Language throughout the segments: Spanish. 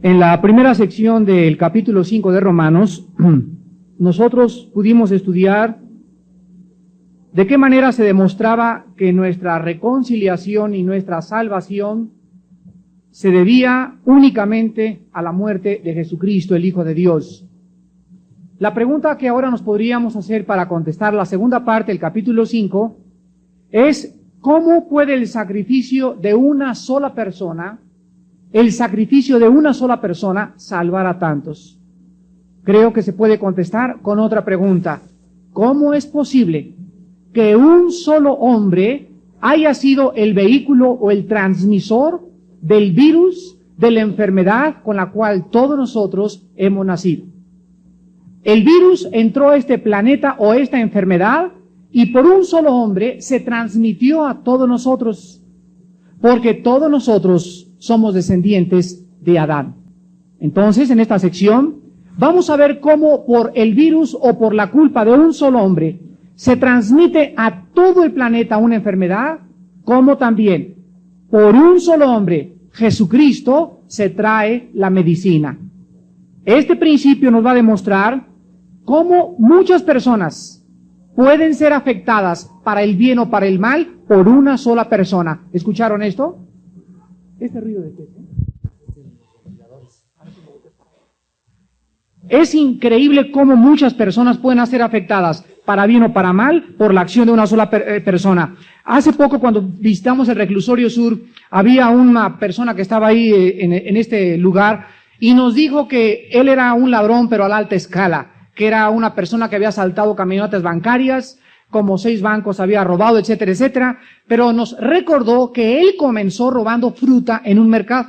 En la primera sección del capítulo 5 de Romanos, nosotros pudimos estudiar de qué manera se demostraba que nuestra reconciliación y nuestra salvación se debía únicamente a la muerte de Jesucristo, el Hijo de Dios. La pregunta que ahora nos podríamos hacer para contestar la segunda parte del capítulo 5 es: ¿cómo puede el sacrificio de una sola persona, salvar a tantos? Creo que se puede contestar con otra pregunta. ¿Cómo es posible que un solo hombre haya sido el vehículo o el transmisor del virus, de la enfermedad con la cual todos nosotros hemos nacido? El virus entró a este planeta o esta enfermedad y por un solo hombre se transmitió a todos nosotros, porque todos nosotros somos descendientes de Adán. Entonces, en esta sección vamos a ver cómo por el virus o por la culpa de un solo hombre se transmite a todo el planeta una enfermedad, como también por un solo hombre, Jesucristo, se trae la medicina. Este principio nos va a demostrar cómo muchas personas pueden ser afectadas para el bien o para el mal por una sola persona. ¿Escucharon esto? ¿Este ruido de qué? Es increíble cómo muchas personas pueden ser afectadas para bien o para mal por la acción de una sola persona. Hace poco, cuando visitamos el Reclusorio Sur, había una persona que estaba ahí en este lugar y nos dijo que él era un ladrón, pero a la alta escala, que era una persona que había asaltado camionetas bancarias, como 6 bancos había robado, etcétera, etcétera, pero nos recordó que él comenzó robando fruta en un mercado.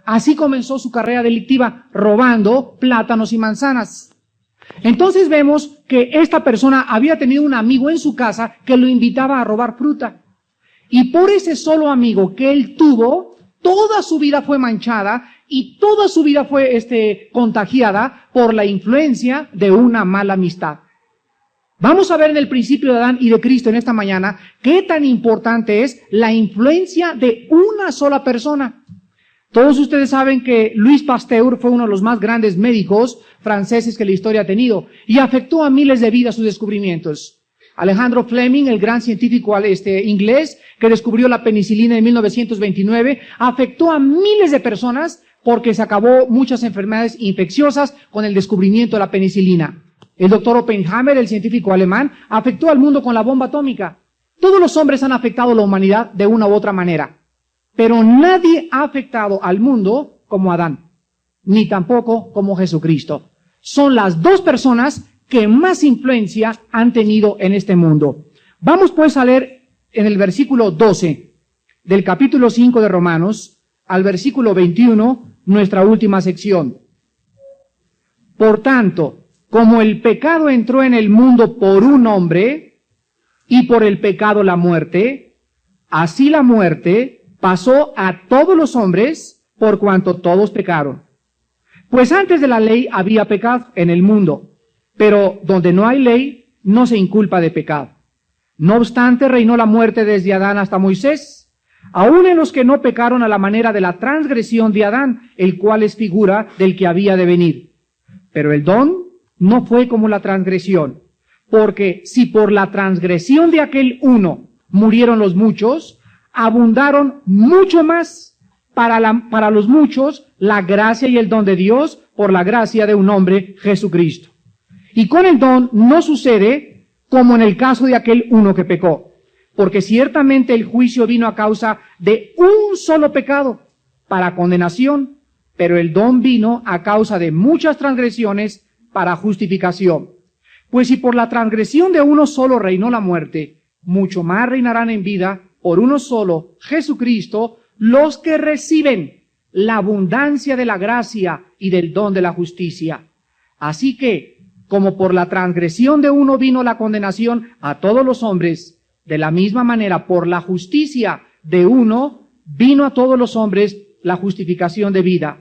Así comenzó su carrera delictiva, robando plátanos y manzanas. Entonces vemos que esta persona había tenido un amigo en su casa que lo invitaba a robar fruta. Y por ese solo amigo que él tuvo, toda su vida fue manchada y toda su vida fue contagiada por la influencia de una mala amistad. Vamos a ver en el principio de Adán y de Cristo en esta mañana qué tan importante es la influencia de una sola persona. Todos ustedes saben que Louis Pasteur fue uno de los más grandes médicos franceses que la historia ha tenido y afectó a miles de vidas sus descubrimientos. Alejandro Fleming, el gran científico inglés que descubrió la penicilina en 1929, afectó a miles de personas porque se acabó muchas enfermedades infecciosas con el descubrimiento de la penicilina. El doctor Oppenheimer, el científico alemán, afectó al mundo con la bomba atómica. Todos los hombres han afectado a la humanidad de una u otra manera. Pero nadie ha afectado al mundo como Adán, ni tampoco como Jesucristo. Son las dos personas que más influencia han tenido en este mundo. Vamos pues a leer en el versículo 12 del capítulo 5 de Romanos al versículo 21, nuestra última sección. Por tanto, como el pecado entró en el mundo por un hombre, y por el pecado la muerte, así la muerte pasó a todos los hombres por cuanto todos pecaron. Pues antes de la ley había pecado en el mundo, pero donde no hay ley no se inculpa de pecado. No obstante, reinó la muerte desde Adán hasta Moisés, aun en los que no pecaron a la manera de la transgresión de Adán, el cual es figura del que había de venir. Pero el don no fue como la transgresión, porque si por la transgresión de aquel uno murieron los muchos, abundaron mucho más para los muchos la gracia y el don de Dios por la gracia de un hombre, Jesucristo. Y con el don no sucede como en el caso de aquel uno que pecó, porque ciertamente el juicio vino a causa de un solo pecado para condenación, pero el don vino a causa de muchas transgresiones para justificación. Pues si por la transgresión de uno solo reinó la muerte, mucho más reinarán en vida por uno solo, Jesucristo, los que reciben la abundancia de la gracia y del don de la justicia. Así que, como por la transgresión de uno vino la condenación a todos los hombres, de la misma manera por la justicia de uno vino a todos los hombres la justificación de vida.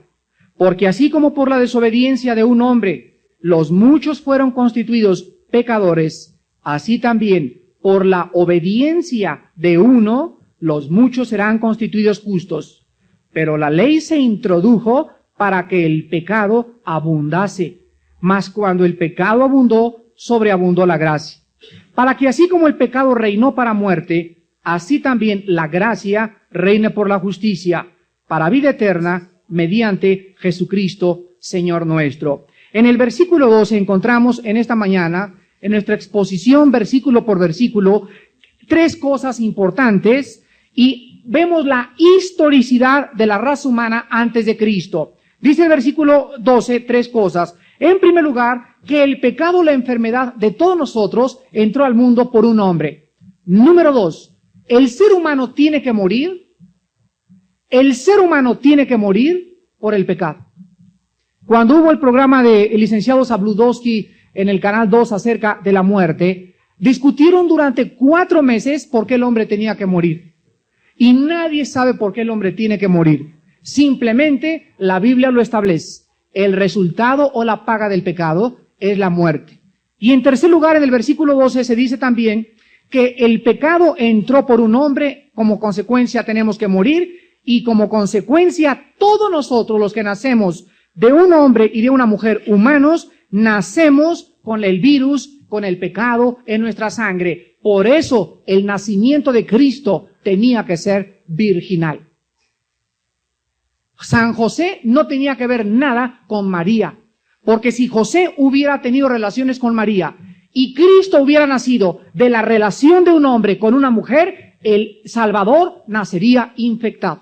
Porque así como por la desobediencia de un hombre los muchos fueron constituidos pecadores, así también por la obediencia de uno, los muchos serán constituidos justos. Pero la ley se introdujo para que el pecado abundase. Mas cuando el pecado abundó, sobreabundó la gracia. Para que así como el pecado reinó para muerte, así también la gracia reine por la justicia, para vida eterna, mediante Jesucristo, Señor nuestro. En el versículo 12 encontramos en esta mañana, en nuestra exposición versículo por versículo, tres cosas importantes y vemos la historicidad de la raza humana antes de Cristo. Dice el versículo 12 tres cosas. En primer lugar, que el pecado, la enfermedad de todos nosotros entró al mundo por un hombre. Número 2, el ser humano tiene que morir. El ser humano tiene que morir por el pecado. Cuando hubo el programa del licenciado Zabludowski en el Canal 2 acerca de la muerte, discutieron durante 4 meses por qué el hombre tenía que morir. Y nadie sabe por qué el hombre tiene que morir. Simplemente la Biblia lo establece. El resultado o la paga del pecado es la muerte. Y en tercer lugar, en el versículo 12 se dice también que el pecado entró por un hombre, como consecuencia tenemos que morir, y como consecuencia todos nosotros los que nacemos de un hombre y de una mujer humanos, nacemos con el virus, con el pecado en nuestra sangre. Por eso el nacimiento de Cristo tenía que ser virginal. San José no tenía que ver nada con María, porque si José hubiera tenido relaciones con María y Cristo hubiera nacido de la relación de un hombre con una mujer, el Salvador nacería infectado.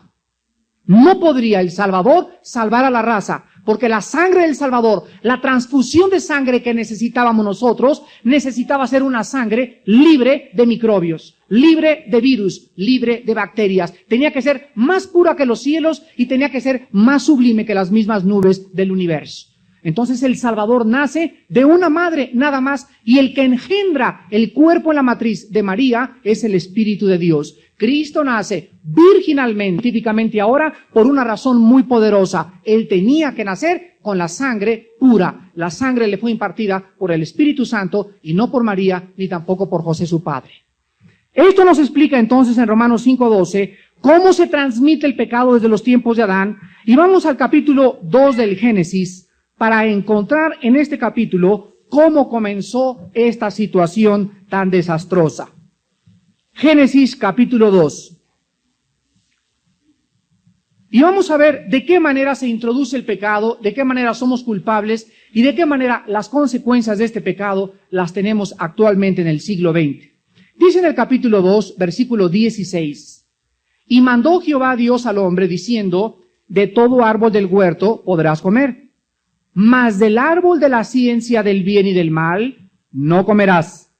No podría el Salvador salvar a la raza, porque la sangre del Salvador, la transfusión de sangre que necesitábamos nosotros, necesitaba ser una sangre libre de microbios, libre de virus, libre de bacterias. Tenía que ser más pura que los cielos y tenía que ser más sublime que las mismas nubes del universo. Entonces el Salvador nace de una madre nada más, y el que engendra el cuerpo en la matriz de María es el Espíritu de Dios. Cristo nace virginalmente, científicamente ahora, por una razón muy poderosa. Él tenía que nacer con la sangre pura. La sangre le fue impartida por el Espíritu Santo y no por María ni tampoco por José su padre. Esto nos explica entonces en Romanos 5:12 cómo se transmite el pecado desde los tiempos de Adán. Y vamos al capítulo 2 del Génesis para encontrar en este capítulo cómo comenzó esta situación tan desastrosa. Génesis capítulo 2. Y vamos a ver de qué manera se introduce el pecado, de qué manera somos culpables y de qué manera las consecuencias de este pecado las tenemos actualmente en el siglo XX. Dice en el capítulo 2, versículo 16, y mandó Jehová Dios al hombre diciendo, de todo árbol del huerto podrás comer, mas del árbol de la ciencia del bien y del mal no comerás,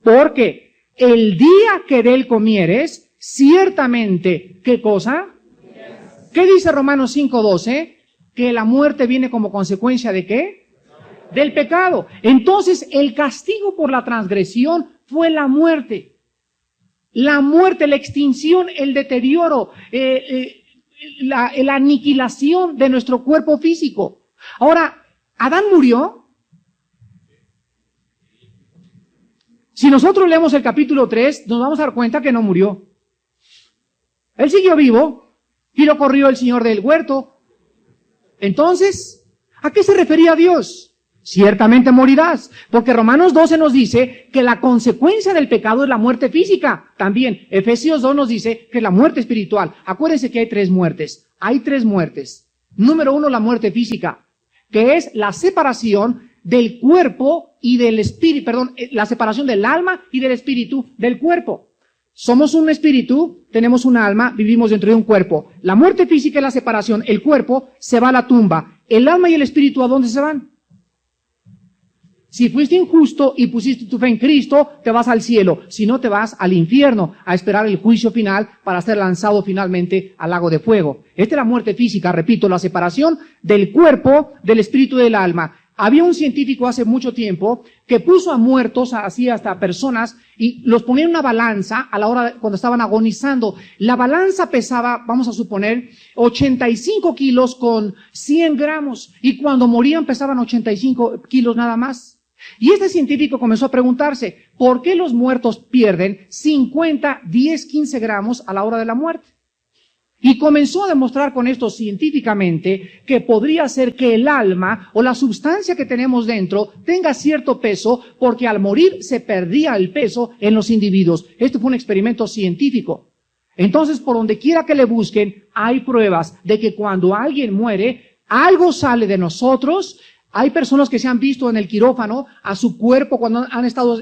porque el día que de él comieres, ciertamente, ¿qué cosa? ¿Qué dice Romanos 5:12? Que la muerte viene como consecuencia ¿de qué? Del pecado. Entonces, el castigo por la transgresión fue la muerte. La muerte, la extinción, el deterioro, la aniquilación de nuestro cuerpo físico. Ahora, ¿Adán murió? Si nosotros leemos el capítulo 3, nos vamos a dar cuenta que no murió. Él siguió vivo y lo corrió el Señor del huerto. Entonces, ¿a qué se refería Dios? Ciertamente morirás, porque Romanos 12 nos dice que la consecuencia del pecado es la muerte física. También Efesios 2 nos dice que es la muerte espiritual. Acuérdense que hay 3 muertes. Hay 3 muertes. Número 1, la muerte física, que es la separación del cuerpo y del espíritu, la separación del alma y del espíritu del cuerpo. Somos un espíritu, tenemos un alma, vivimos dentro de un cuerpo. La muerte física es la separación, el cuerpo se va a la tumba. El alma y el espíritu, ¿a dónde se van? Si fuiste injusto y pusiste tu fe en Cristo, te vas al cielo. Si no, te vas al infierno a esperar el juicio final para ser lanzado finalmente al lago de fuego. Esta es la muerte física, repito, la separación del cuerpo, del espíritu y del alma. Había un científico hace mucho tiempo que puso a muertos, así hasta personas, y los ponía en una balanza a la hora cuando estaban agonizando. La balanza pesaba, vamos a suponer, 85 kilos con 100 gramos, y cuando morían pesaban 85 kilos nada más. Y este científico comenzó a preguntarse, ¿por qué los muertos pierden 50, 10, 15 gramos a la hora de la muerte? Y comenzó a demostrar con esto científicamente que podría ser que el alma o la sustancia que tenemos dentro tenga cierto peso, porque al morir se perdía el peso en los individuos. Este fue un experimento científico. Entonces, por donde quiera que le busquen, hay pruebas de que cuando alguien muere, algo sale de nosotros. Hay personas que se han visto en el quirófano a su cuerpo cuando han estado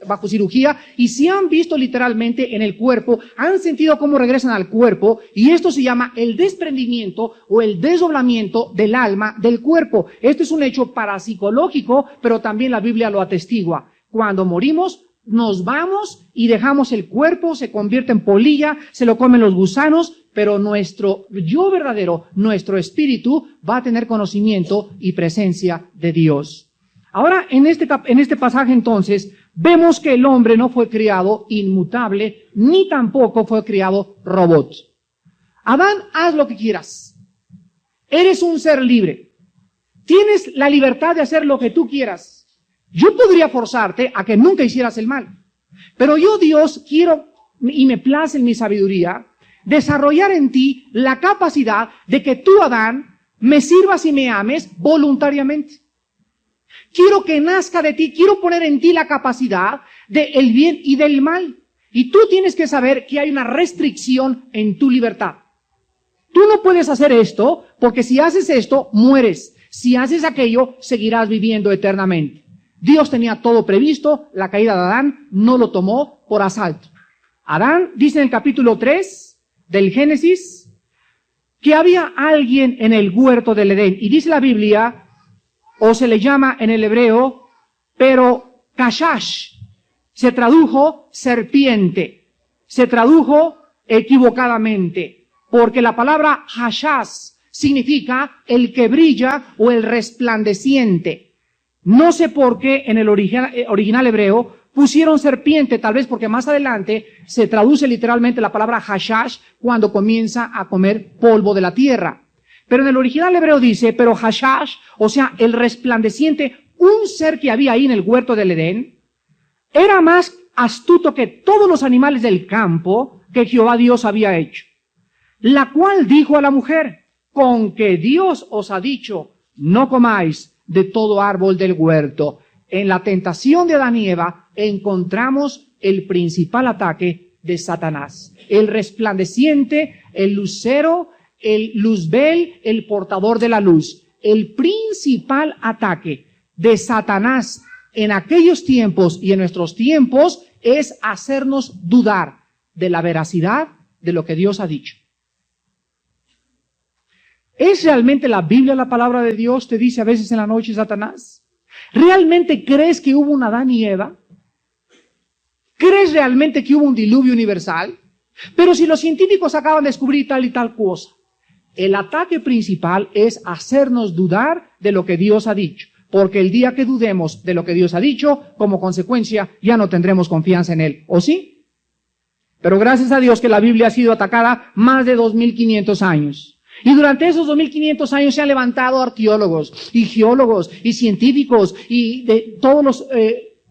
bajo cirugía y se han visto literalmente en el cuerpo, han sentido cómo regresan al cuerpo, y esto se llama el desprendimiento o el desdoblamiento del alma del cuerpo. Esto es un hecho parapsicológico, pero también la Biblia lo atestigua. Cuando morimos, nos vamos y dejamos el cuerpo, se convierte en polilla, se lo comen los gusanos, pero nuestro yo verdadero, nuestro espíritu, va a tener conocimiento y presencia de Dios. Ahora, en este pasaje entonces, vemos que el hombre no fue criado inmutable, ni tampoco fue criado robot. Adán, haz lo que quieras. Eres un ser libre. Tienes la libertad de hacer lo que tú quieras. Yo podría forzarte a que nunca hicieras el mal. Pero yo, Dios, quiero, y me place en mi sabiduría, desarrollar en ti la capacidad de que tú, Adán, me sirvas y me ames voluntariamente. Quiero que nazca de ti, quiero poner en ti la capacidad del bien y del mal. Y tú tienes que saber que hay una restricción en tu libertad. Tú no puedes hacer esto, porque si haces esto, mueres. Si haces aquello, seguirás viviendo eternamente. Dios tenía todo previsto, la caída de Adán no lo tomó por asalto. Adán, dice en el capítulo 3 del Génesis, que había alguien en el huerto del Edén. Y dice la Biblia, o se le llama en el hebreo, pero kashash, se tradujo serpiente, se tradujo equivocadamente, porque la palabra hashash significa el que brilla o el resplandeciente. No sé por qué en el original hebreo pusieron serpiente, tal vez porque más adelante se traduce literalmente la palabra hashash cuando comienza a comer polvo de la tierra. Pero en el original hebreo dice, pero hashash, o sea, el resplandeciente, un ser que había ahí en el huerto del Edén, era más astuto que todos los animales del campo que Jehová Dios había hecho. La cual dijo a la mujer, con que Dios os ha dicho, no comáis de todo árbol del huerto. En la tentación de Adán y Eva encontramos el principal ataque de Satanás. El resplandeciente, el lucero, el luzbel, el portador de la luz. El principal ataque de Satanás en aquellos tiempos y en nuestros tiempos es hacernos dudar de la veracidad de lo que Dios ha dicho. ¿Es realmente la Biblia la palabra de Dios? Te dice a veces en la noche Satanás. ¿Realmente crees que hubo un Adán y Eva? ¿Crees realmente que hubo un diluvio universal? Pero si los científicos acaban de descubrir tal y tal cosa. El ataque principal es hacernos dudar de lo que Dios ha dicho. Porque el día que dudemos de lo que Dios ha dicho, como consecuencia, ya no tendremos confianza en Él. ¿O sí? Pero gracias a Dios que la Biblia ha sido atacada más de 2500 años. Y durante esos 2500 años se han levantado arqueólogos y geólogos y científicos y de todos los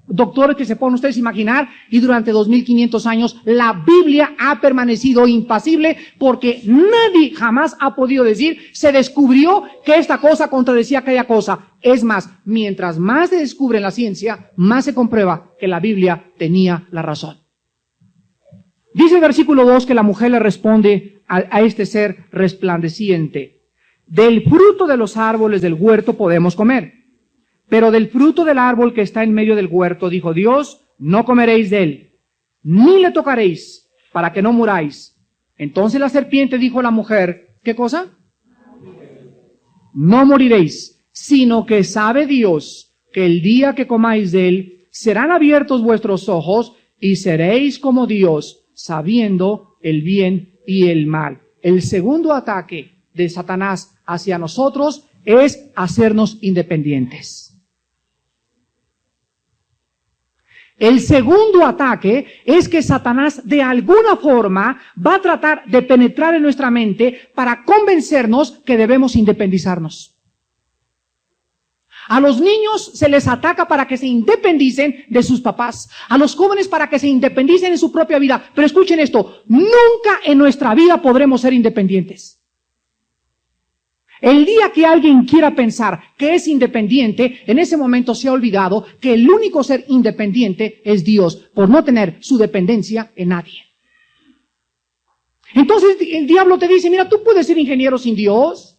doctores que se pueden ustedes imaginar, y durante 2500 años la Biblia ha permanecido impasible porque nadie jamás ha podido decir, se descubrió que esta cosa contradecía aquella cosa. Es más, mientras más se descubre en la ciencia, más se comprueba que la Biblia tenía la razón. Dice el versículo 2 que la mujer le responde a este ser resplandeciente, del fruto de los árboles del huerto podemos comer, pero del fruto del árbol que está en medio del huerto, dijo Dios, no comeréis de él, ni le tocaréis, para que no muráis. Entonces la serpiente dijo a la mujer, ¿qué cosa? No moriréis, sino que sabe Dios que el día que comáis de él, serán abiertos vuestros ojos y seréis como Dios, sabiendo el bien y el mal. El segundo ataque de Satanás hacia nosotros es hacernos independientes. El segundo ataque es que Satanás de alguna forma va a tratar de penetrar en nuestra mente para convencernos que debemos independizarnos. A los niños se les ataca para que se independicen de sus papás. A los jóvenes para que se independicen en su propia vida. Pero escuchen esto, nunca en nuestra vida podremos ser independientes. El día que alguien quiera pensar que es independiente, en ese momento se ha olvidado que el único ser independiente es Dios, por no tener su dependencia en nadie. Entonces el diablo te dice, mira, tú puedes ser ingeniero sin Dios.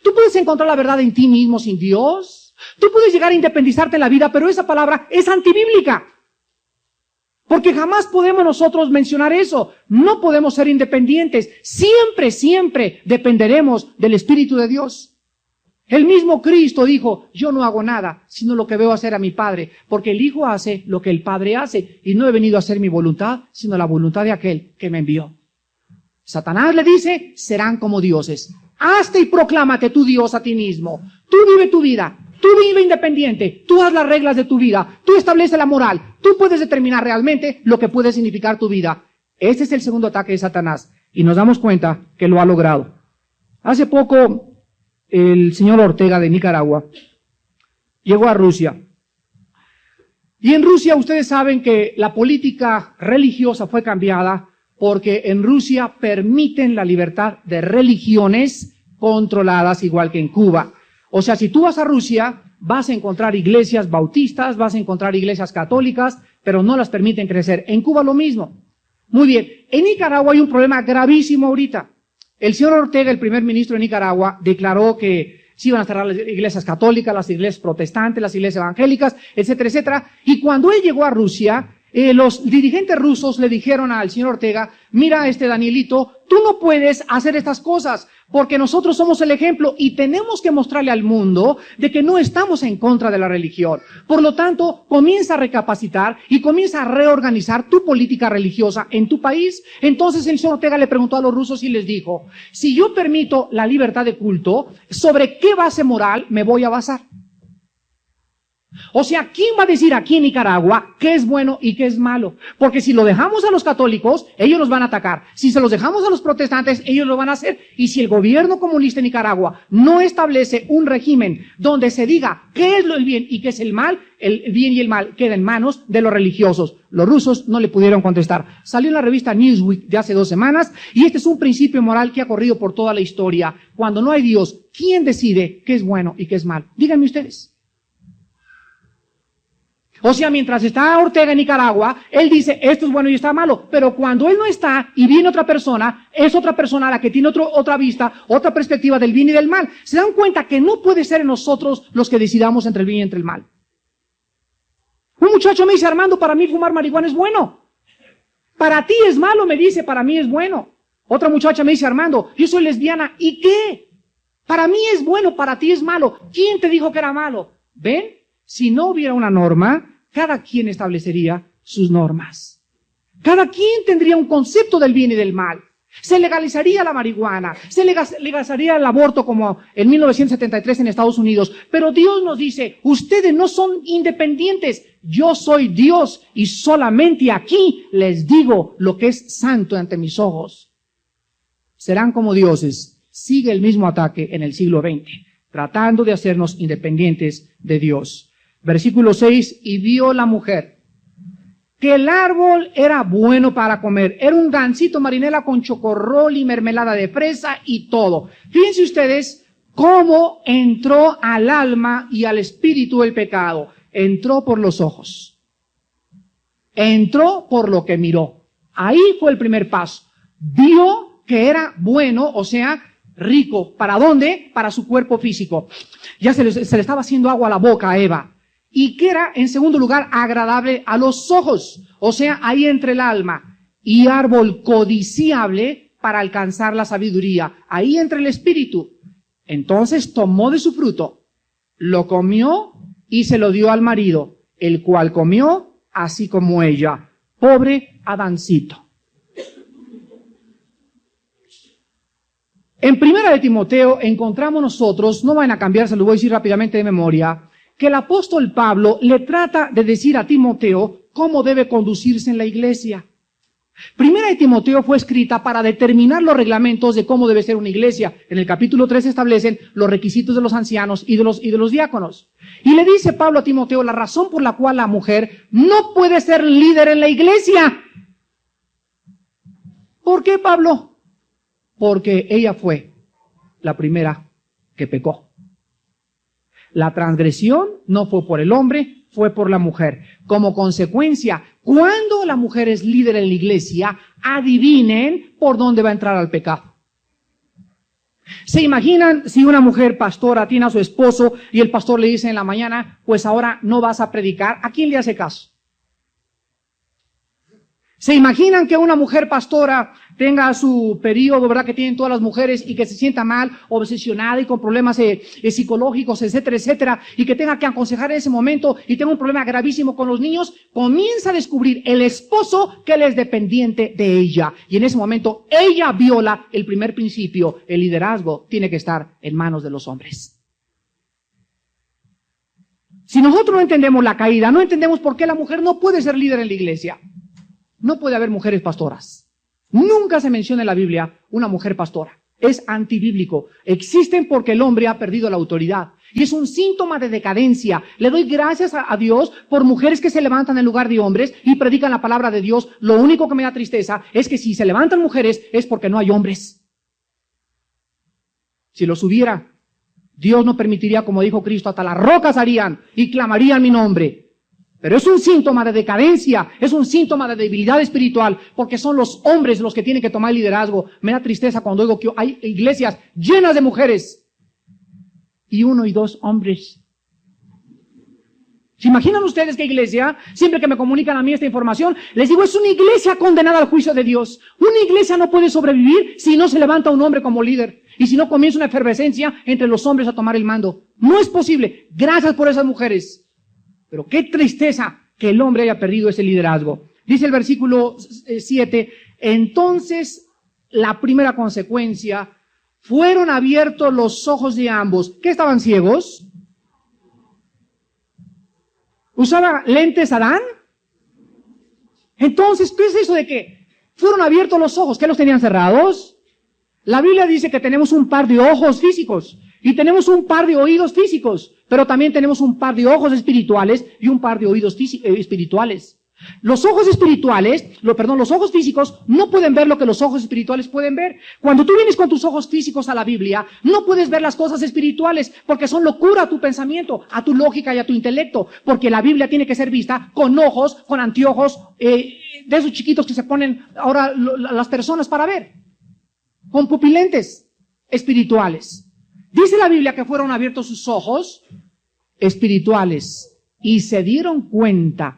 Tú puedes encontrar la verdad en ti mismo sin Dios. Tú puedes llegar a independizarte en la vida, pero esa palabra es antibíblica. Porque jamás podemos nosotros mencionar eso. No podemos ser independientes. Siempre, siempre dependeremos del Espíritu de Dios. El mismo Cristo dijo, yo no hago nada, sino lo que veo hacer a mi Padre. Porque el Hijo hace lo que el Padre hace. Y no he venido a hacer mi voluntad, sino la voluntad de aquel que me envió. Satanás le dice, serán como dioses. Hazte y proclámate tu Dios a ti mismo. Tú vive tu vida. Tú vive independiente, tú haz las reglas de tu vida, tú estableces la moral, tú puedes determinar realmente lo que puede significar tu vida. Este es el segundo ataque de Satanás y nos damos cuenta que lo ha logrado. Hace poco el señor Ortega de Nicaragua llegó a Rusia. Y en Rusia ustedes saben que la política religiosa fue cambiada porque en Rusia permiten la libertad de religiones controladas igual que en Cuba. O sea, si tú vas a Rusia, vas a encontrar iglesias bautistas, vas a encontrar iglesias católicas, pero no las permiten crecer. En Cuba lo mismo. Muy bien. En Nicaragua hay un problema gravísimo ahorita. El señor Ortega, el primer ministro de Nicaragua, declaró que se iban a cerrar las iglesias católicas, las iglesias protestantes, las iglesias evangélicas, etcétera, etcétera. Y cuando él llegó a Rusia, los dirigentes rusos le dijeron al señor Ortega, mira Danielito, tú no puedes hacer estas cosas porque nosotros somos el ejemplo y tenemos que mostrarle al mundo de que no estamos en contra de la religión. Por lo tanto, comienza a recapacitar y comienza a reorganizar tu política religiosa en tu país. Entonces el señor Ortega le preguntó a los rusos y les dijo, si yo permito la libertad de culto, ¿sobre qué base moral me voy a basar? O sea, ¿quién va a decir aquí en Nicaragua qué es bueno y qué es malo? Porque si lo dejamos a los católicos, ellos nos van a atacar. Si se los dejamos a los protestantes, ellos lo van a hacer. Y si el gobierno comunista de Nicaragua no establece un régimen donde se diga qué es el bien y qué es el bien y el mal queda en manos de los religiosos. Los rusos no le pudieron contestar. Salió en la revista Newsweek de hace 2 semanas y este es un principio moral que ha corrido por toda la historia. Cuando no hay Dios, ¿quién decide qué es bueno y qué es mal? Díganme ustedes. O sea, mientras está Ortega en Nicaragua, él dice, esto es bueno y está malo. Pero cuando él no está y viene otra persona, es otra persona la que tiene otra vista, otra perspectiva del bien y del mal. Se dan cuenta que no puede ser en nosotros los que decidamos entre el bien y entre el mal. Un muchacho me dice, Armando, para mí fumar marihuana es bueno. Para ti es malo, me dice, para mí es bueno. Otra muchacha me dice, Armando, yo soy lesbiana, ¿y qué? Para mí es bueno, para ti es malo. ¿Quién te dijo que era malo? ¿Ven? Si no hubiera una norma, cada quien establecería sus normas. Cada quien tendría un concepto del bien y del mal. Se legalizaría la marihuana, se legalizaría el aborto como en 1973 en Estados Unidos. Pero Dios nos dice, ustedes no son independientes, yo soy Dios y solamente aquí les digo lo que es santo ante mis ojos. Serán como dioses. Sigue el mismo ataque en el siglo XX, tratando de hacernos independientes de Dios. Versículo 6, y vio la mujer que el árbol era bueno para comer. Era un gansito marinela con chocorrol y mermelada de fresa y todo. Fíjense ustedes cómo entró al alma y al espíritu el pecado. Entró por los ojos. Entró por lo que miró. Ahí fue el primer paso. Vio que era bueno, o sea, rico. ¿Para dónde? Para su cuerpo físico. Ya se le estaba haciendo agua a la boca a Eva. Y que era, en segundo lugar, agradable a los ojos, o sea, ahí entre el alma, y árbol codiciable para alcanzar la sabiduría, ahí entre el espíritu. Entonces tomó de su fruto, lo comió y se lo dio al marido, el cual comió así como ella. Pobre Adancito. En Primera de Timoteo encontramos nosotros, no van a cambiar, se lo voy a decir rápidamente de memoria, que el apóstol Pablo le trata de decir a Timoteo cómo debe conducirse en la iglesia. Primera de Timoteo fue escrita para determinar los reglamentos de cómo debe ser una iglesia. En el capítulo 3 se establecen los requisitos de los ancianos y de los diáconos. Y le dice Pablo a Timoteo la razón por la cual la mujer no puede ser líder en la iglesia. ¿Por qué, Pablo? Porque ella fue la primera que pecó. La transgresión no fue por el hombre, fue por la mujer. Como consecuencia, cuando la mujer es líder en la iglesia, adivinen por dónde va a entrar al pecado. ¿Se imaginan si una mujer pastora tiene a su esposo y el pastor le dice en la mañana, pues ahora no vas a predicar? ¿A quién le hace caso? ¿Se imaginan que una mujer pastora tenga su periodo, verdad, que tienen todas las mujeres y que se sienta mal, obsesionada y con problemas psicológicos, etcétera, etcétera, y que tenga que aconsejar en ese momento y tenga un problema gravísimo con los niños? Comienza a descubrir el esposo que él es dependiente de ella. Y en ese momento ella viola el primer principio. El liderazgo tiene que estar en manos de los hombres. Si nosotros no entendemos la caída, no entendemos por qué la mujer no puede ser líder en la iglesia. No puede haber mujeres pastoras. Nunca se menciona en la Biblia una mujer pastora. Es antibíblico. Existen porque el hombre ha perdido la autoridad. Y es un síntoma de decadencia. Le doy gracias a Dios por mujeres que se levantan en lugar de hombres y predican la palabra de Dios. Lo único que me da tristeza es que si se levantan mujeres es porque no hay hombres. Si los hubiera, Dios no permitiría, como dijo Cristo, hasta las rocas harían y clamarían mi nombre. Pero es un síntoma de decadencia, es un síntoma de debilidad espiritual, porque son los hombres los que tienen que tomar el liderazgo. Me da tristeza cuando oigo que hay iglesias llenas de mujeres y 1 y 2 hombres. ¿Se imaginan ustedes qué iglesia? Siempre que me comunican a mí esta información, les digo, es una iglesia condenada al juicio de Dios. Una iglesia no puede sobrevivir si no se levanta un hombre como líder y si no comienza una efervescencia entre los hombres a tomar el mando. No es posible. Gracias por esas mujeres. Pero qué tristeza que el hombre haya perdido ese liderazgo. Dice el versículo 7, entonces la primera consecuencia, fueron abiertos los ojos de ambos. ¿Qué estaban ciegos? ¿Usaba lentes Adán? Entonces, ¿qué es eso de que fueron abiertos los ojos? ¿Qué los tenían cerrados? La Biblia dice que tenemos un par de ojos físicos y tenemos un par de oídos físicos, pero también tenemos un par de ojos espirituales y un par de oídos espirituales. Los ojos espirituales, los ojos físicos no pueden ver lo que los ojos espirituales pueden ver. Cuando tú vienes con tus ojos físicos a la Biblia, no puedes ver las cosas espirituales porque son locura a tu pensamiento, a tu lógica y a tu intelecto, porque la Biblia tiene que ser vista con ojos, con anteojos, de esos chiquitos que se ponen ahora las personas para ver, con pupilentes espirituales. Dice la Biblia que fueron abiertos sus ojos espirituales y se dieron cuenta.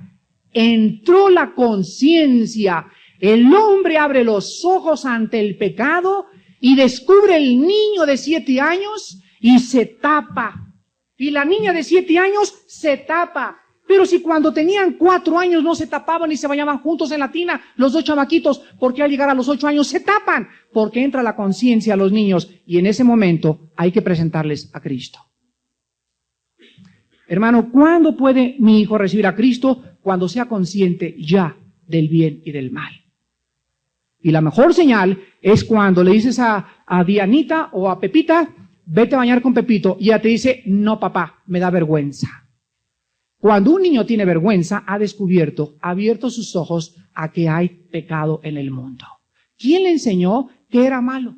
Entró la conciencia. El hombre abre los ojos ante el pecado y descubre el niño de 7 años y se tapa. Y la niña de 7 años se tapa. Pero si cuando tenían 4 años no se tapaban y se bañaban juntos en la tina, los 2 chamaquitos, ¿por qué al llegar a los 8 años se tapan? Porque entra la conciencia a los niños y en ese momento hay que presentarles a Cristo. Hermano, ¿cuándo puede mi hijo recibir a Cristo? Cuando sea consciente ya del bien y del mal. Y la mejor señal es cuando le dices a Dianita o a Pepita, vete a bañar con Pepito, y ella te dice, no papá, me da vergüenza. Cuando un niño tiene vergüenza, ha abierto sus ojos a que hay pecado en el mundo. ¿Quién le enseñó que era malo?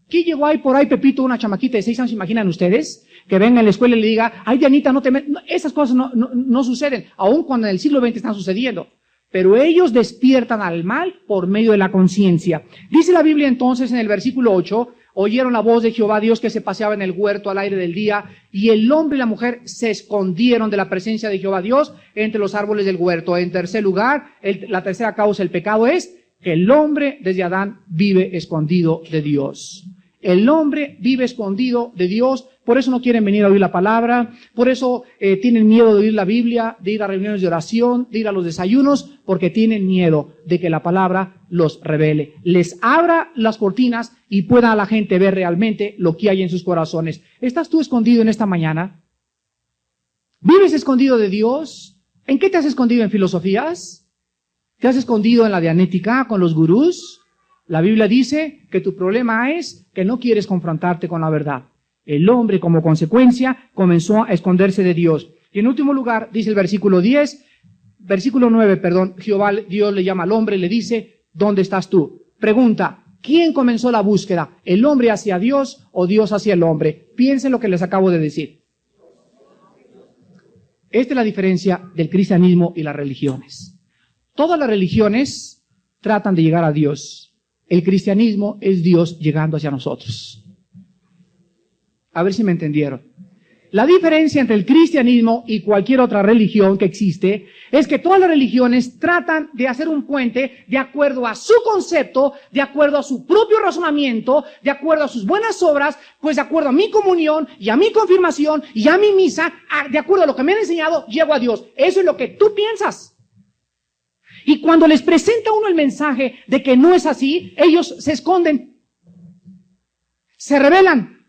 ¿Quién llegó ahí por ahí, Pepito, una chamaquita de 6 años, imaginan ustedes? Que venga en la escuela y le diga, ay Dianita, no te metas. No, esas cosas no suceden, aun cuando en el siglo XX están sucediendo. Pero ellos despiertan al mal por medio de la conciencia. Dice la Biblia entonces en el versículo 8, oyeron la voz de Jehová Dios que se paseaba en el huerto al aire del día, y el hombre y la mujer se escondieron de la presencia de Jehová Dios entre los árboles del huerto. En tercer lugar, la tercera causa del pecado es que el hombre desde Adán vive escondido de Dios. El hombre vive escondido de Dios, por eso no quieren venir a oír la palabra, por eso tienen miedo de oír la Biblia, de ir a reuniones de oración, de ir a los desayunos, porque tienen miedo de que la palabra los revele, les abra las cortinas y pueda la gente ver realmente lo que hay en sus corazones. ¿Estás tú escondido en esta mañana? ¿Vives escondido de Dios? ¿En qué te has escondido? ¿En filosofías? ¿Te has escondido en la dianética con los gurús? La Biblia dice que tu problema es que no quieres confrontarte con la verdad. El hombre, como consecuencia, comenzó a esconderse de Dios. Y en último lugar, dice el versículo 9, Jehová, Dios le llama al hombre y le dice, ¿dónde estás tú? Pregunta, ¿quién comenzó la búsqueda? ¿El hombre hacia Dios o Dios hacia el hombre? Piensen lo que les acabo de decir. Esta es la diferencia del cristianismo y las religiones. Todas las religiones tratan de llegar a Dios. El cristianismo es Dios llegando hacia nosotros. A ver si me entendieron. La diferencia entre el cristianismo y cualquier otra religión que existe es que todas las religiones tratan de hacer un puente de acuerdo a su concepto, de acuerdo a su propio razonamiento, de acuerdo a sus buenas obras, pues de acuerdo a mi comunión y a mi confirmación y a mi misa, de acuerdo a lo que me han enseñado, llego a Dios. Eso es lo que tú piensas. Y cuando les presenta uno el mensaje de que no es así, ellos se esconden, se rebelan.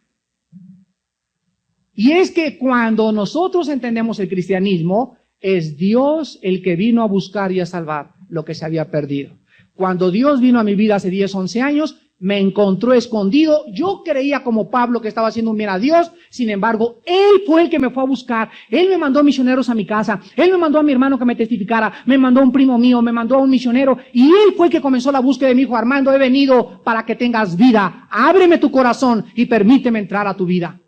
Y es que cuando nosotros entendemos el cristianismo, es Dios el que vino a buscar y a salvar lo que se había perdido. Cuando Dios vino a mi vida hace 10, 11 años, me encontró escondido. Yo creía como Pablo que estaba haciendo un bien a Dios. Sin embargo, Él fue el que me fue a buscar. Él me mandó misioneros a mi casa. Él me mandó a mi hermano que me testificara. Me mandó a un primo mío. Me mandó a un misionero. Y Él fue el que comenzó la búsqueda de mi hijo. Armando, he venido para que tengas vida. Ábreme tu corazón y permíteme entrar a tu vida.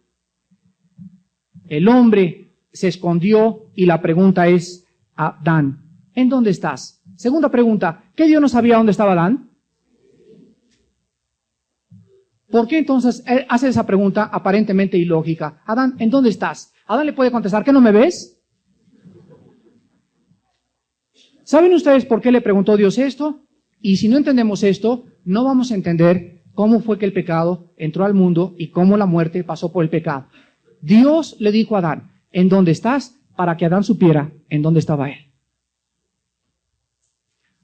El hombre se escondió y la pregunta es, Adán, ¿en dónde estás? Segunda pregunta, ¿qué Dios no sabía dónde estaba Adán? ¿Por qué entonces él hace esa pregunta aparentemente ilógica? Adán, ¿en dónde estás? Adán le puede contestar, ¿qué no me ves? ¿Saben ustedes por qué le preguntó Dios esto? Y si no entendemos esto, no vamos a entender cómo fue que el pecado entró al mundo y cómo la muerte pasó por el pecado. Dios le dijo a Adán, ¿en dónde estás? Para que Adán supiera en dónde estaba él.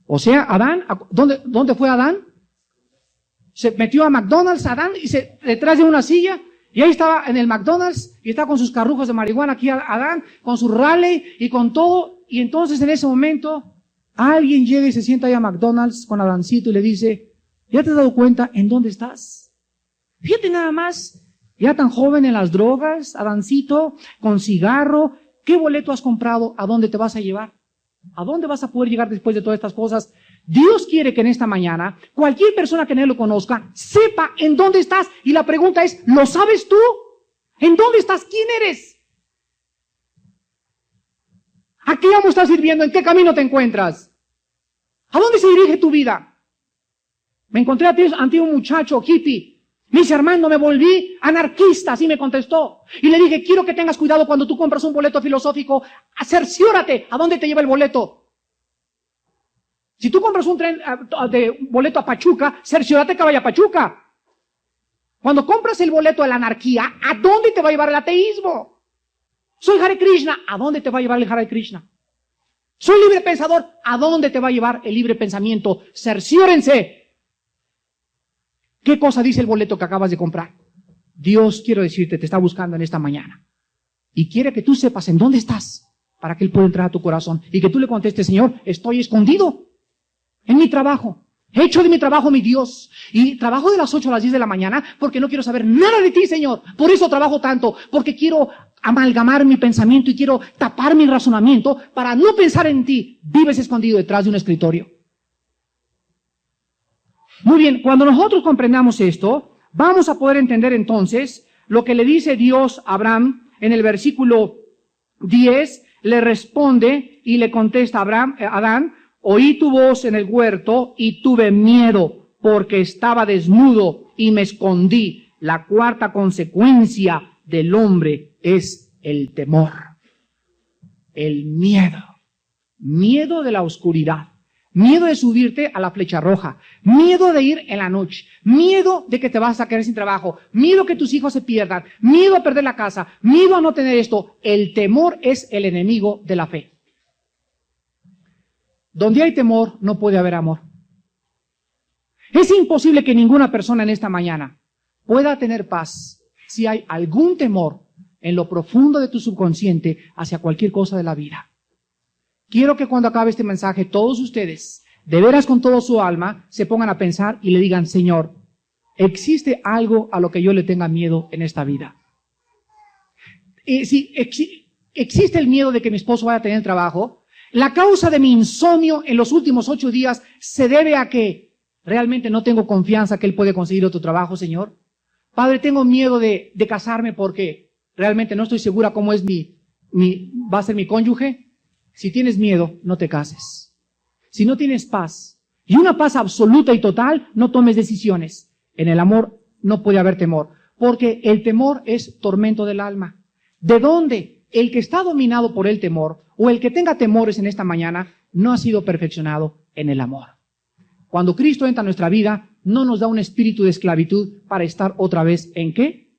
O sea, Adán, ¿dónde fue Adán? Se metió a McDonald's, Adán, y detrás de una silla, y ahí estaba en el McDonald's, y estaba con sus carrujos de marihuana aquí Adán, con su rally y con todo, y entonces en ese momento, alguien llega y se sienta ahí a McDonald's con Adancito y le dice, ¿ya te has dado cuenta en dónde estás? Fíjate nada más, ya tan joven en las drogas, Adancito, con cigarro, ¿qué boleto has comprado? ¿A dónde te vas a llevar? ¿A dónde vas a poder llegar después de todas estas cosas? Dios quiere que en esta mañana, cualquier persona que no lo conozca, sepa en dónde estás. Y la pregunta es, ¿lo sabes tú? ¿En dónde estás? ¿Quién eres? ¿A qué amo estás sirviendo? ¿En qué camino te encuentras? ¿A dónde se dirige tu vida? Me encontré ante un muchacho hippie. Me dice, Armando, me volví anarquista, así me contestó. Y le dije, quiero que tengas cuidado cuando tú compras un boleto filosófico, cerciórate a dónde te lleva el boleto. Si tú compras un tren de boleto a Pachuca, cerciórate que vaya a Pachuca. Cuando compras el boleto de la anarquía, ¿a dónde te va a llevar el ateísmo? Soy Hare Krishna, ¿a dónde te va a llevar el Hare Krishna? Soy libre pensador, ¿a dónde te va a llevar el libre pensamiento? Cerciórense. ¿Qué cosa dice el boleto que acabas de comprar? Dios, quiero decirte, te está buscando en esta mañana. Y quiere que tú sepas en dónde estás, para que Él pueda entrar a tu corazón. Y que tú le contestes, Señor, estoy escondido en mi trabajo. He hecho de mi trabajo mi Dios. Y trabajo de las 8 a las 10 de la mañana porque no quiero saber nada de ti, Señor. Por eso trabajo tanto, porque quiero amalgamar mi pensamiento y quiero tapar mi razonamiento para no pensar en ti. Vives escondido detrás de un escritorio. Muy bien, cuando nosotros comprendamos esto, vamos a poder entender entonces lo que le dice Dios a Abraham en el versículo 10, le responde y le contesta a Adán, oí tu voz en el huerto y tuve miedo porque estaba desnudo y me escondí. La cuarta consecuencia del hombre es el temor, el miedo, miedo de la oscuridad. Miedo de subirte a la flecha roja, miedo de ir en la noche, miedo de que te vas a quedar sin trabajo, miedo que tus hijos se pierdan, miedo a perder la casa, miedo a no tener esto. El temor es el enemigo de la fe. Donde hay temor no puede haber amor. Es imposible que ninguna persona en esta mañana pueda tener paz si hay algún temor en lo profundo de tu subconsciente hacia cualquier cosa de la vida. Quiero que cuando acabe este mensaje todos ustedes de veras con todo su alma, se pongan a pensar y le digan, Señor, ¿existe algo a lo que yo le tenga miedo en esta vida? Si existe el miedo de que mi esposo vaya a tener trabajo, la causa de mi insomnio en los últimos 8 días se debe a que realmente no tengo confianza que él puede conseguir otro trabajo, Señor. Padre, tengo miedo de casarme porque realmente no estoy segura cómo es va a ser mi cónyuge. Si tienes miedo, no te cases. Si no tienes paz, y una paz absoluta y total, no tomes decisiones. En el amor no puede haber temor, porque el temor es tormento del alma. ¿De dónde? El que está dominado por el temor, o el que tenga temores en esta mañana, no ha sido perfeccionado en el amor. Cuando Cristo entra en nuestra vida, no nos da un espíritu de esclavitud para estar otra vez ¿en qué?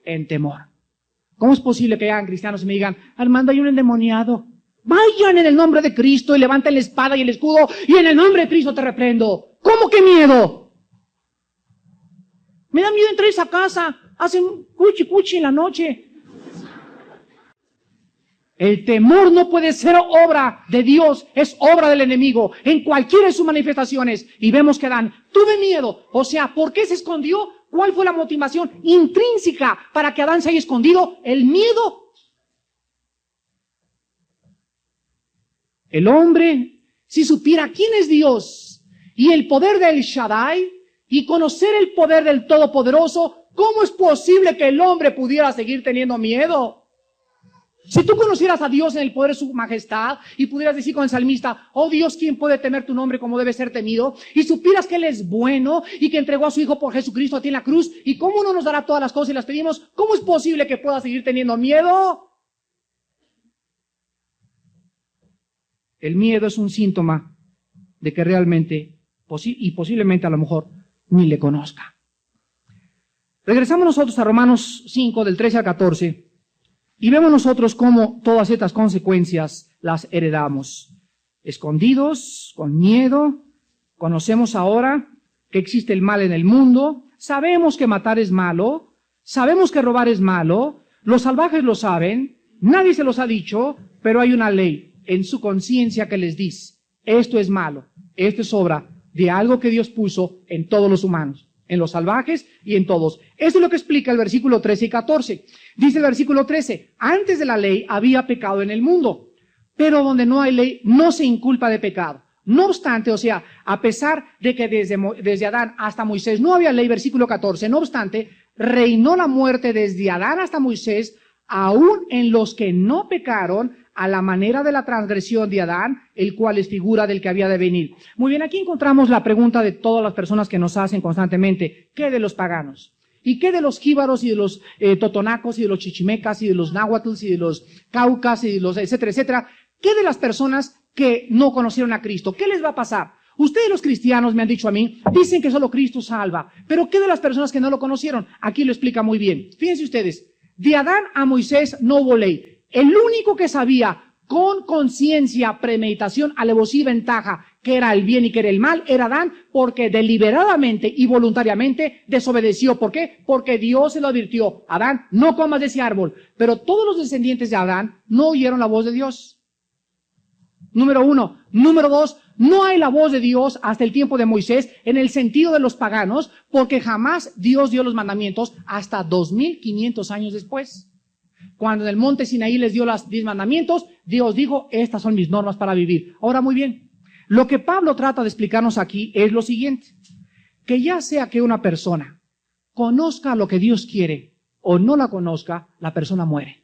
En temor. ¿Cómo es posible que hagan cristianos y me digan, Armando, hay un endemoniado? Vayan en el nombre de Cristo y levanten la espada y el escudo y en el nombre de Cristo te reprendo. ¿Cómo que miedo? Me da miedo entrar a esa casa. Hacen cuchi en la noche. El temor no puede ser obra de Dios, es obra del enemigo, en cualquiera de sus manifestaciones. Y vemos que Adán, tuve miedo. O sea, ¿por qué se escondió? ¿Cuál fue la motivación intrínseca para que Adán se haya escondido? El miedo. El hombre, si supiera quién es Dios y el poder del Shaddai y conocer el poder del Todopoderoso, ¿cómo es posible que el hombre pudiera seguir teniendo miedo? Si tú conocieras a Dios en el poder de su majestad y pudieras decir con el salmista, oh Dios, ¿quién puede temer tu nombre como debe ser temido? Y supieras que Él es bueno y que entregó a su Hijo por Jesucristo a ti en la cruz, ¿y cómo no nos dará todas las cosas y las pedimos? ¿Cómo es posible que pueda seguir teniendo miedo? El miedo es un síntoma de que realmente, y posiblemente a lo mejor, ni le conozca. Regresamos nosotros a Romanos 5, del 13 al 14, y vemos nosotros cómo todas estas consecuencias las heredamos. Escondidos, con miedo, conocemos ahora que existe el mal en el mundo, sabemos que matar es malo, sabemos que robar es malo, los salvajes lo saben, nadie se los ha dicho, pero hay una ley en su conciencia que les dice, esto es malo, esto es obra de algo que Dios puso en todos los humanos, en los salvajes y en todos. Esto es lo que explica el versículo 13 y 14. Dice el versículo 13, antes de la ley había pecado en el mundo, pero donde no hay ley no se inculpa de pecado. No obstante, o sea, a pesar de que desde Adán hasta Moisés no había ley, versículo 14, no obstante, reinó la muerte desde Adán hasta Moisés, aún en los que no pecaron, a la manera de la transgresión de Adán, el cual es figura del que había de venir. Muy bien, aquí encontramos la pregunta de todas las personas que nos hacen constantemente, ¿qué de los paganos? ¿Y qué de los jíbaros y de los totonacos y de los chichimecas y de los náhuatls y de los caucas y de los etcétera, etcétera? ¿Qué de las personas que no conocieron a Cristo? ¿Qué les va a pasar? Ustedes los cristianos me han dicho a mí, dicen que solo Cristo salva, pero ¿qué de las personas que no lo conocieron? Aquí lo explica muy bien. Fíjense ustedes, de Adán a Moisés no hubo ley. El único que sabía con conciencia, premeditación, alevosía y ventaja que era el bien y que era el mal era Adán, porque deliberadamente y voluntariamente desobedeció. ¿Por qué? Porque Dios se lo advirtió. Adán, no comas de ese árbol. Pero todos los descendientes de Adán no oyeron la voz de Dios. Número 1. Número 2. No hay la voz de Dios hasta el tiempo de Moisés en el sentido de los paganos, porque jamás Dios dio los mandamientos hasta 2500 años después. Cuando en el monte Sinaí les dio los 10 mandamientos, Dios dijo, estas son mis normas para vivir. Ahora, muy bien, lo que Pablo trata de explicarnos aquí es lo siguiente, que ya sea que una persona conozca lo que Dios quiere o no la conozca, la persona muere.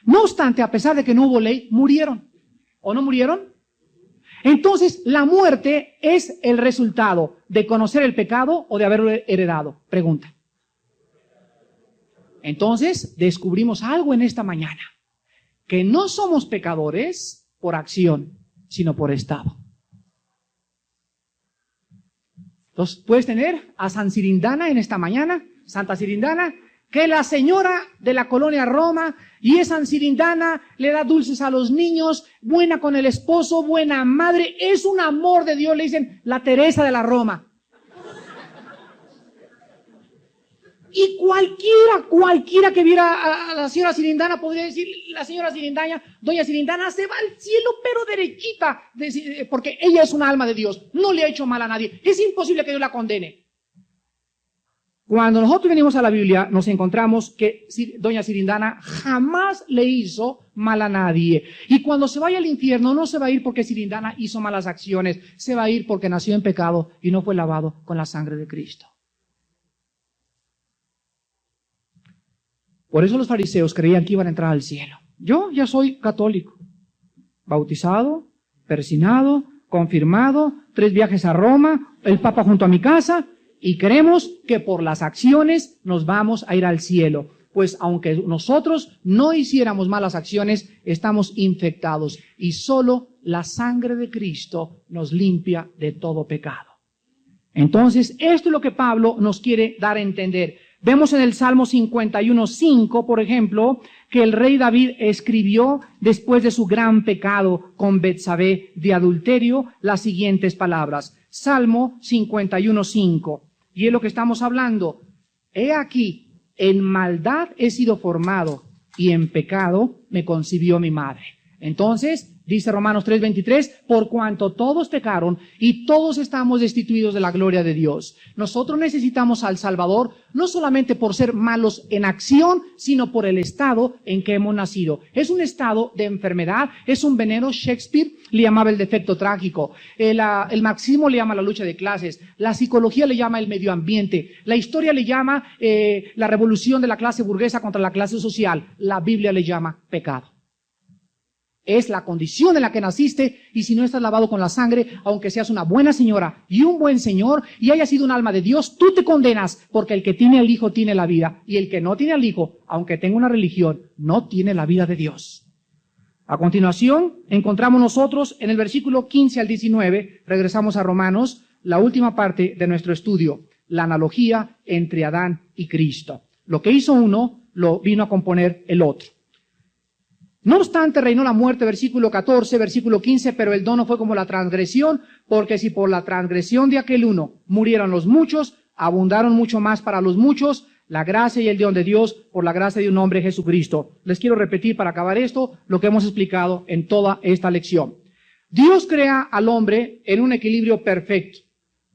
No obstante, a pesar de que no hubo ley, murieron. ¿O no murieron? Entonces, la muerte es el resultado de conocer el pecado o de haberlo heredado. Pregunta. Entonces, descubrimos algo en esta mañana, que no somos pecadores por acción, sino por estado. Entonces, puedes tener a San Cirindana en esta mañana, Santa Cirindana, que la señora de la colonia Roma, y es San Cirindana, le da dulces a los niños, buena con el esposo, buena madre, es un amor de Dios, le dicen la Teresa de la Roma. Y cualquiera que viera a la señora Sirindana podría decir, la señora Sirindana, doña Sirindana se va al cielo, pero derechita, porque ella es una alma de Dios, no le ha hecho mal a nadie. Es imposible que Dios la condene. Cuando nosotros venimos a la Biblia, nos encontramos que doña Sirindana jamás le hizo mal a nadie. Y cuando se vaya al infierno, no se va a ir porque Sirindana hizo malas acciones, se va a ir porque nació en pecado y no fue lavado con la sangre de Cristo. Por eso los fariseos creían que iban a entrar al cielo. Yo ya soy católico, bautizado, persinado, confirmado, 3 viajes a Roma, el Papa junto a mi casa, y creemos que por las acciones nos vamos a ir al cielo. Pues aunque nosotros no hiciéramos malas acciones, estamos infectados y solo la sangre de Cristo nos limpia de todo pecado. Entonces, esto es lo que Pablo nos quiere dar a entender. Vemos en el Salmo 51:5, por ejemplo, que el rey David escribió después de su gran pecado con Betsabé de adulterio las siguientes palabras. Salmo 51:5. Y es lo que estamos hablando. He aquí, en maldad he sido formado y en pecado me concibió mi madre. Entonces, dice Romanos 3:23, por cuanto todos pecaron y todos estamos destituidos de la gloria de Dios. Nosotros necesitamos al Salvador, no solamente por ser malos en acción, sino por el estado en que hemos nacido. Es un estado de enfermedad, es un veneno. Shakespeare le llamaba el defecto trágico, el marxismo le llama la lucha de clases, la psicología le llama el medio ambiente, la historia le llama la revolución de la clase burguesa contra la clase social, la Biblia le llama pecado. Es la condición en la que naciste, y si no estás lavado con la sangre, aunque seas una buena señora y un buen señor y hayas sido un alma de Dios, tú te condenas, porque el que tiene al Hijo tiene la vida, y el que no tiene al Hijo, aunque tenga una religión, no tiene la vida de Dios. A continuación, encontramos nosotros en el versículo 15 al 19, regresamos a Romanos, la última parte de nuestro estudio, la analogía entre Adán y Cristo. Lo que hizo uno, lo vino a componer el otro. No obstante, reinó la muerte, versículo 14, versículo 15, pero el don no fue como la transgresión, porque si por la transgresión de aquel uno murieron los muchos, abundaron mucho más para los muchos la gracia y el don de Dios por la gracia de un hombre, Jesucristo. Les quiero repetir para acabar esto lo que hemos explicado en toda esta lección. Dios crea al hombre en un equilibrio perfecto.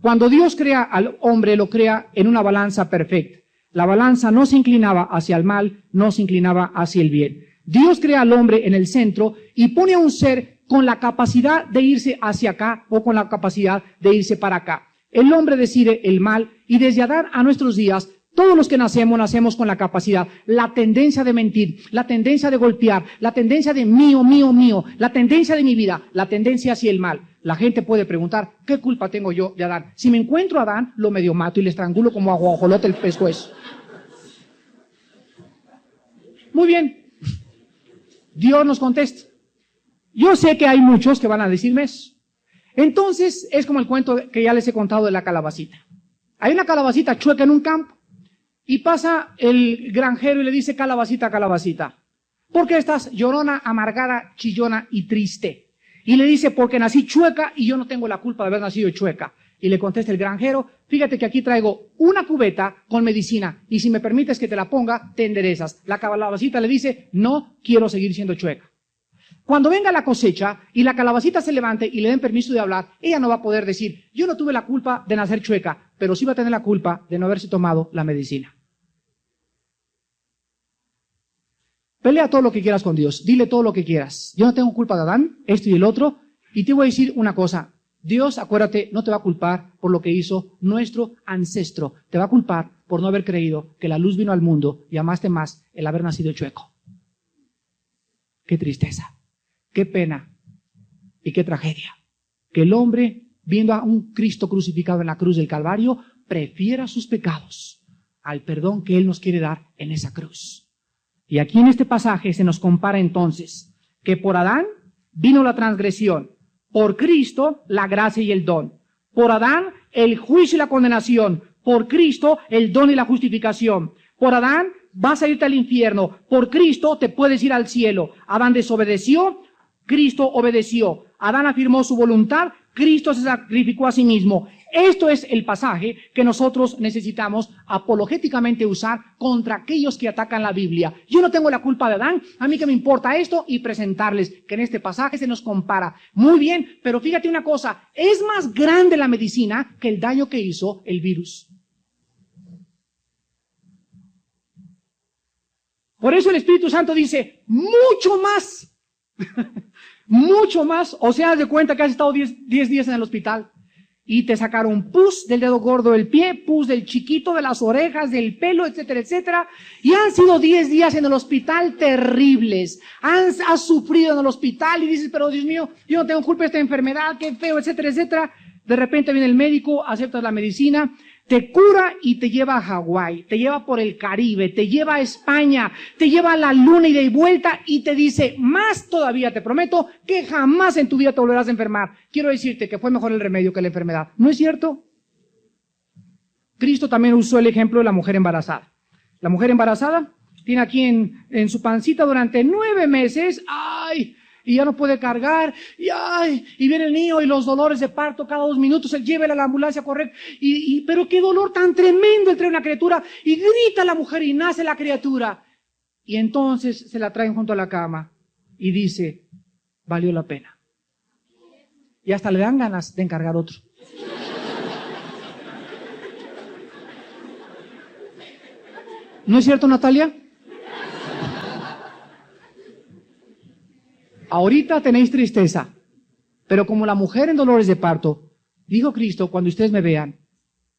Cuando Dios crea al hombre, lo crea en una balanza perfecta. La balanza no se inclinaba hacia el mal, no se inclinaba hacia el bien. Dios crea al hombre en el centro y pone a un ser con la capacidad de irse hacia acá o con la capacidad de irse para acá. El hombre decide el mal, y desde Adán a nuestros días, todos los que nacemos con la capacidad, la tendencia de mentir, la tendencia de golpear, la tendencia de mío, mío, mío, la tendencia de mi vida, la tendencia hacia el mal. La gente puede preguntar, ¿qué culpa tengo yo de Adán? Si me encuentro a Adán, lo medio mato y le estrangulo como a guajolote el pescuezo. Muy bien. Dios nos contesta. Yo sé que hay muchos que van a decirme eso. Entonces, es como el cuento que ya les he contado de la calabacita. Hay una calabacita chueca en un campo y pasa el granjero y le dice, calabacita, calabacita, ¿por qué estás llorona, amargada, chillona y triste? Y le dice, porque nací chueca y yo no tengo la culpa de haber nacido chueca. Y le contesta el granjero, fíjate que aquí traigo una cubeta con medicina y si me permites que te la ponga, te enderezas. La calabacita le dice, no quiero seguir siendo chueca. Cuando venga la cosecha y la calabacita se levante y le den permiso de hablar, ella no va a poder decir, yo no tuve la culpa de nacer chueca, pero sí va a tener la culpa de no haberse tomado la medicina. Pelea todo lo que quieras con Dios, dile todo lo que quieras. Yo no tengo culpa de Adán, esto y el otro, y te voy a decir una cosa. Dios, acuérdate, no te va a culpar por lo que hizo nuestro ancestro. Te va a culpar por no haber creído que la luz vino al mundo y amaste más el haber nacido chueco. Qué tristeza, qué pena y qué tragedia. Que el hombre, viendo a un Cristo crucificado en la cruz del Calvario, prefiera sus pecados al perdón que Él nos quiere dar en esa cruz. Y aquí en este pasaje se nos compara entonces que por Adán vino la transgresión, por Cristo la gracia y el don. Por Adán el juicio y la condenación, por Cristo el don y la justificación. Por Adán vas a irte al infierno, por Cristo te puedes ir al cielo. Adán desobedeció, Cristo obedeció. Adán afirmó su voluntad, Cristo se sacrificó a sí mismo. Esto es el pasaje que nosotros necesitamos apologéticamente usar contra aquellos que atacan la Biblia. Yo no tengo la culpa de Adán, a mí que me importa esto, y presentarles que en este pasaje se nos compara. Muy bien, pero fíjate una cosa, es más grande la medicina que el daño que hizo el virus. Por eso el Espíritu Santo dice, mucho más, mucho más. O sea, haz de cuenta que has estado 10 días en el hospital y te sacaron pus del dedo gordo del pie, pus del chiquito, de las orejas, del pelo, etcétera, etcétera. Y han sido 10 días en el hospital terribles. Has sufrido en el hospital y dices, pero Dios mío, yo no tengo culpa de esta enfermedad, qué feo, etcétera, etcétera. De repente viene el médico, aceptas la medicina, te cura y te lleva a Hawái, te lleva por el Caribe, te lleva a España, te lleva a la luna y de vuelta y te dice, más todavía te prometo que jamás en tu vida te volverás a enfermar. Quiero decirte que fue mejor el remedio que la enfermedad. ¿No es cierto? Cristo también usó el ejemplo de la mujer embarazada. La mujer embarazada tiene aquí en su pancita durante 9 meses, ¡ay! Y ya no puede cargar, y viene el niño y los dolores de parto cada 2 minutos, él llévela a la ambulancia a correr, pero qué dolor tan tremendo el traer una criatura, y grita la mujer y nace la criatura, y entonces se la traen junto a la cama, y dice, valió la pena, y hasta le dan ganas de encargar otro. ¿No es cierto, Natalia? Ahorita tenéis tristeza, pero como la mujer en dolores de parto, dijo Cristo, cuando ustedes me vean,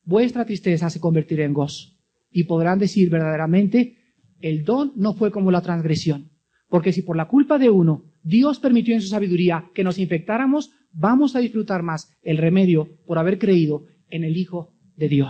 vuestra tristeza se convertirá en gozo. Y podrán decir verdaderamente, el don no fue como la transgresión. Porque si por la culpa de uno, Dios permitió en su sabiduría que nos infectáramos, vamos a disfrutar más el remedio por haber creído en el Hijo de Dios.